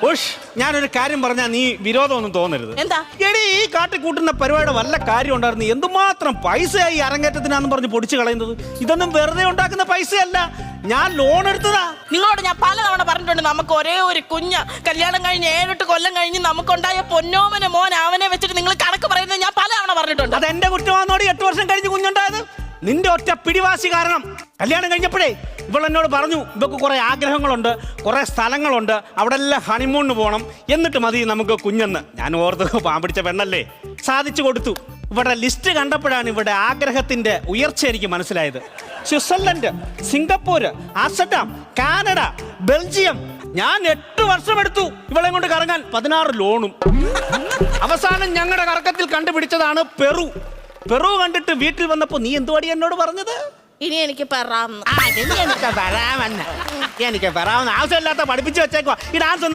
ഉഷ്, ഞാനൊരു കാര്യം പറഞ്ഞാൽ നീ വിരോധമൊന്നും തോന്നരുത്. എന്താ? എടി, ഈ കാട്ടിക്കൂട്ടുന്ന പരിപാടിയുടെ വല്ല കാര്യം ഉണ്ടായിരുന്നു. എന്തുമാത്രം പൈസയായി അരങ്ങേറ്റത്തിനാന്ന് പറഞ്ഞ് പൊടിച്ചു കളയുന്നത്. ഇതൊന്നും വെറുതെ ഉണ്ടാക്കുന്ന പൈസയല്ല, ഞാൻ ലോൺ എടുത്തതാ. നിങ്ങളോട് ഞാൻ പലതവണ പറഞ്ഞിട്ടുണ്ട്, നമുക്ക് ഒരേ ഒരു കുഞ്ഞ് കല്യാണം കഴിഞ്ഞ് 7-8 കൊല്ലം കഴിഞ്ഞ് നമുക്കുണ്ടായ പൊന്നോമന മോൻ അവനെ വെച്ചിട്ട് നിങ്ങൾ കണക്ക് പറയുന്നത് ഞാൻ പലതവണ പറഞ്ഞിട്ടുണ്ട്. അത് എന്റെ കുറ്റമാണോടി 8 വർഷം കഴിഞ്ഞ് കുഞ്ഞുണ്ടായത്? നിന്റെ ഒറ്റ പിടിവാശി കാരണം. കല്യാണം കഴിഞ്ഞപ്പോഴേ ഇവൾ എന്നോട് പറഞ്ഞു, ഇവക്ക് കുറെ ആഗ്രഹങ്ങളുണ്ട്, കുറെ സ്ഥലങ്ങളുണ്ട്, അവിടെ എല്ലാം ഹണിമൂണിന് പോകണം, എന്നിട്ട് മതി നമുക്ക് കുഞ്ഞെന്ന്. ഞാൻ ഓർത്ത് പാമ്പിടിച്ച പെണ്ണല്ലേ, സാധിച്ചു കൊടുത്തു. ഇവിടെ ലിസ്റ്റ് കണ്ടപ്പോഴാണ് ഇവിടെ ആഗ്രഹത്തിന്റെ ഉയർച്ച എനിക്ക് മനസ്സിലായത്. Switzerland, Singapore, Amsterdam, Canada, Belgium. ഞാൻ 8 വർഷം എടുത്തു ഇവളെ കൊണ്ട് കറങ്ങാൻ, 16 ലോണും. അവസാനം ഞങ്ങളുടെ കറക്കത്തിൽ കണ്ടുപിടിച്ചതാണ് പെറു. പെറു കണ്ടിട്ട് വീട്ടിൽ വന്നപ്പോ നീ എന്തുവാടി എന്നോട് പറഞ്ഞത്? ഇനി എനിക്ക് എനിക്ക് വരാമെന്ന് ആവശ്യമില്ലാത്ത പഠിപ്പിച്ചു വെച്ചേക്കോ ഈ ഡാൻസ്.